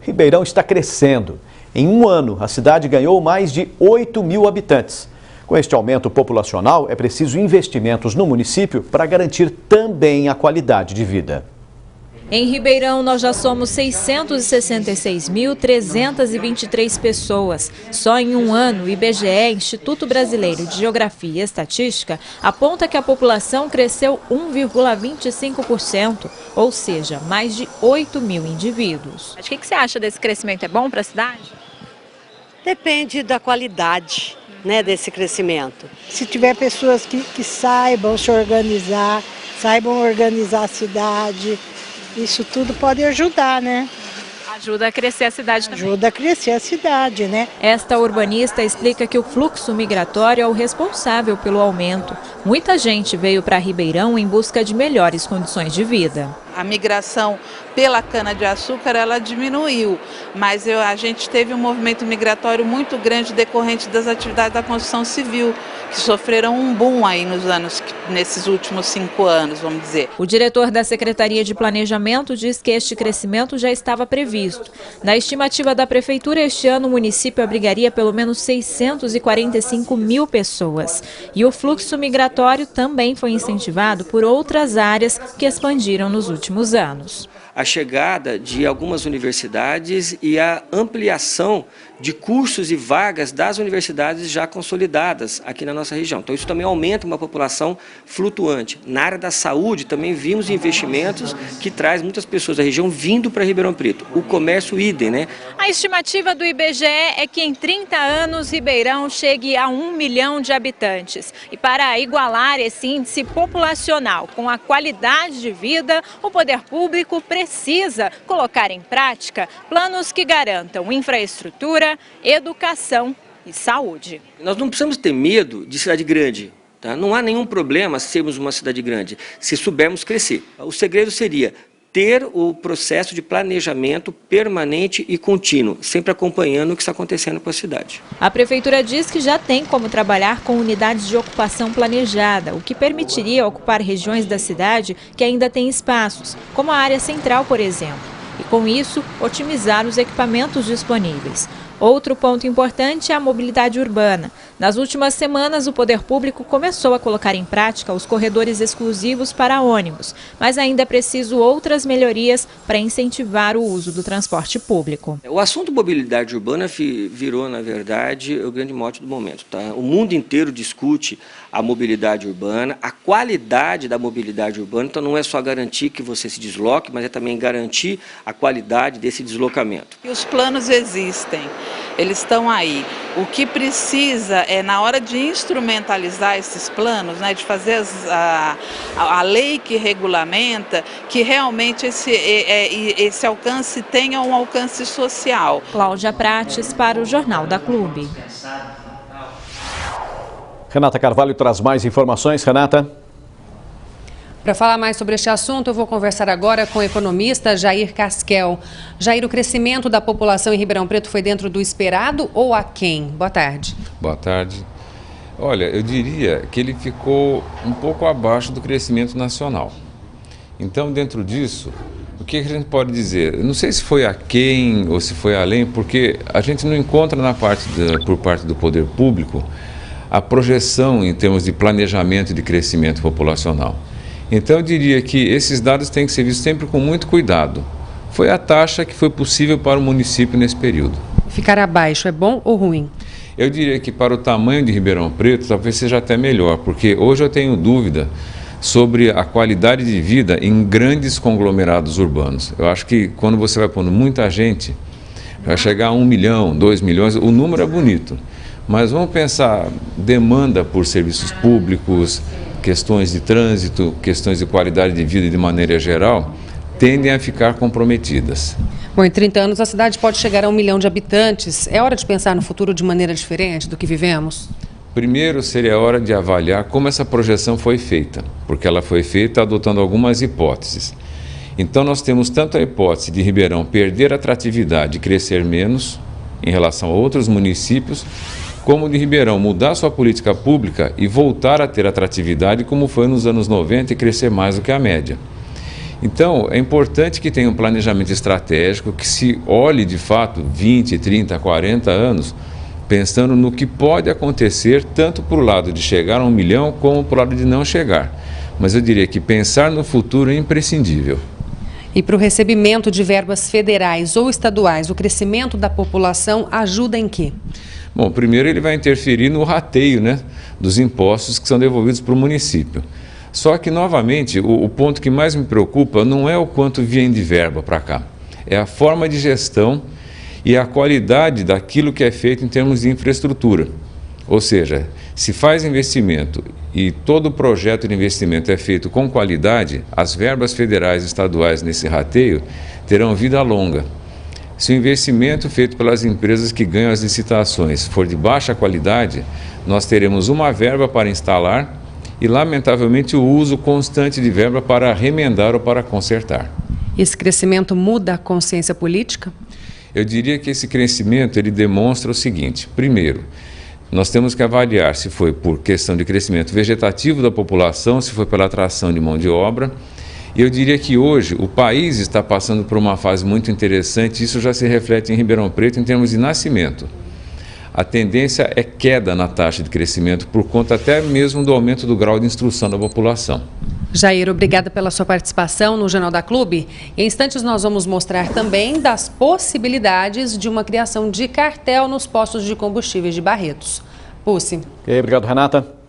Ribeirão está crescendo. Em um ano, a cidade ganhou mais de 8 mil habitantes. Com este aumento populacional, é preciso investimentos no município para garantir também a qualidade de vida. Em Ribeirão, nós já somos 666.323 pessoas. Só em um ano, o IBGE, Instituto Brasileiro de Geografia e Estatística, aponta que a população cresceu 1,25%, ou seja, mais de 8 mil indivíduos. O que você acha desse crescimento? É bom para a cidade? Depende da qualidade, desse crescimento. Se tiver pessoas que saibam se organizar, saibam organizar a cidade, isso tudo pode ajudar, né? Ajuda a crescer a cidade também. Ajuda a crescer a cidade, né? Esta urbanista explica que o fluxo migratório é o responsável pelo aumento. Muita gente veio para Ribeirão em busca de melhores condições de vida. A migração pela cana-de-açúcar, ela diminuiu, mas a gente teve um movimento migratório muito grande decorrente das atividades da construção civil, que sofreram um boom aí nesses últimos 5 anos, vamos dizer. O diretor da Secretaria de Planejamento diz que este crescimento já estava previsto. Na estimativa da Prefeitura, este ano o município abrigaria pelo menos 645 mil pessoas. E o fluxo migratório também foi incentivado por outras áreas que expandiram nos últimos anos. A chegada de algumas universidades e a ampliação de cursos e vagas das universidades já consolidadas aqui na nossa região. Então isso também aumenta uma população flutuante. Na área da saúde também vimos investimentos que traz muitas pessoas da região vindo para Ribeirão Preto. O comércio idem, né? A estimativa do IBGE é que em 30 anos Ribeirão chegue a 1 milhão de habitantes. E para igualar esse índice populacional com a qualidade de vida, o poder público precisa colocar em prática planos que garantam infraestrutura, educação e saúde. Nós não precisamos ter medo de cidade grande, tá? Não há nenhum problema sermos uma cidade grande, se soubermos crescer. O segredo seria ter o processo de planejamento permanente e contínuo, sempre acompanhando o que está acontecendo com a cidade. A Prefeitura diz que já tem como trabalhar com unidades de ocupação planejada, o que permitiria ocupar regiões da cidade que ainda têm espaços, como a área central, por exemplo, e com isso otimizar os equipamentos disponíveis. Outro ponto importante é a mobilidade urbana. Nas últimas semanas, o poder público começou a colocar em prática os corredores exclusivos para ônibus, mas ainda é preciso outras melhorias para incentivar o uso do transporte público. O assunto mobilidade urbana virou, na verdade, o grande mote do momento, tá? O mundo inteiro discute a mobilidade urbana, a qualidade da mobilidade urbana, então não é só garantir que você se desloque, mas é também garantir a qualidade desse deslocamento. E os planos existem. Eles estão aí. O que precisa é, na hora de instrumentalizar esses planos, de fazer a lei que regulamenta, que realmente esse alcance tenha um alcance social. Cláudia Prates para o Jornal da Clube. Renata Carvalho traz mais informações. Renata. Para falar mais sobre este assunto, eu vou conversar agora com o economista Jair Casquel. Jair, o crescimento da população em Ribeirão Preto foi dentro do esperado ou aquém? Boa tarde. Boa tarde. Olha, eu diria que ele ficou um pouco abaixo do crescimento nacional. Então, dentro disso, o que a gente pode dizer? Eu não sei se foi aquém ou se foi além, porque a gente não encontra por parte do poder público a projeção em termos de planejamento de crescimento populacional. Então eu diria que esses dados têm que ser vistos sempre com muito cuidado. Foi a taxa que foi possível para o município nesse período. Ficar abaixo é bom ou ruim? Eu diria que para o tamanho de Ribeirão Preto talvez seja até melhor, porque hoje eu tenho dúvida sobre a qualidade de vida em grandes conglomerados urbanos. Eu acho que quando você vai pondo muita gente, vai chegar a 1 milhão, 2 milhões, o número é bonito. Mas vamos pensar demanda por serviços públicos, questões de trânsito, questões de qualidade de vida de maneira geral, tendem a ficar comprometidas. Bom, em 30 anos a cidade pode chegar a 1 milhão de habitantes. É hora de pensar no futuro de maneira diferente do que vivemos? Primeiro seria a hora de avaliar como essa projeção foi feita, porque ela foi feita adotando algumas hipóteses. Então nós temos tanto a hipótese de Ribeirão perder atratividade e crescer menos em relação a outros municípios, como de Ribeirão mudar sua política pública e voltar a ter atratividade como foi nos anos 90 e crescer mais do que a média. Então, é importante que tenha um planejamento estratégico, que se olhe de fato 20, 30, 40 anos, pensando no que pode acontecer, tanto para o lado de chegar a 1 milhão, como para o lado de não chegar. Mas eu diria que pensar no futuro é imprescindível. E para o recebimento de verbas federais ou estaduais, o crescimento da população ajuda em quê? Bom, primeiro ele vai interferir no rateio, né, dos impostos que são devolvidos para o município. Só que, novamente, o ponto que mais me preocupa não é o quanto vem de verba para cá, é a forma de gestão e a qualidade daquilo que é feito em termos de infraestrutura. Ou seja, se faz investimento e todo o projeto de investimento é feito com qualidade, as verbas federais e estaduais nesse rateio terão vida longa. Se o investimento feito pelas empresas que ganham as licitações for de baixa qualidade, nós teremos uma verba para instalar e, lamentavelmente, o uso constante de verba para remendar ou para consertar. Esse crescimento muda a consciência política? Eu diria que esse crescimento ele demonstra o seguinte: primeiro, nós temos que avaliar se foi por questão de crescimento vegetativo da população, se foi pela atração de mão de obra. E eu diria que hoje o país está passando por uma fase muito interessante, isso já se reflete em Ribeirão Preto em termos de nascimento. A tendência é queda na taxa de crescimento por conta até mesmo do aumento do grau de instrução da população. Jair, obrigada pela sua participação no Jornal da Clube. Em instantes nós vamos mostrar também das possibilidades de uma criação de cartel nos postos de combustíveis de Barretos. Pucci. Obrigado, Renata.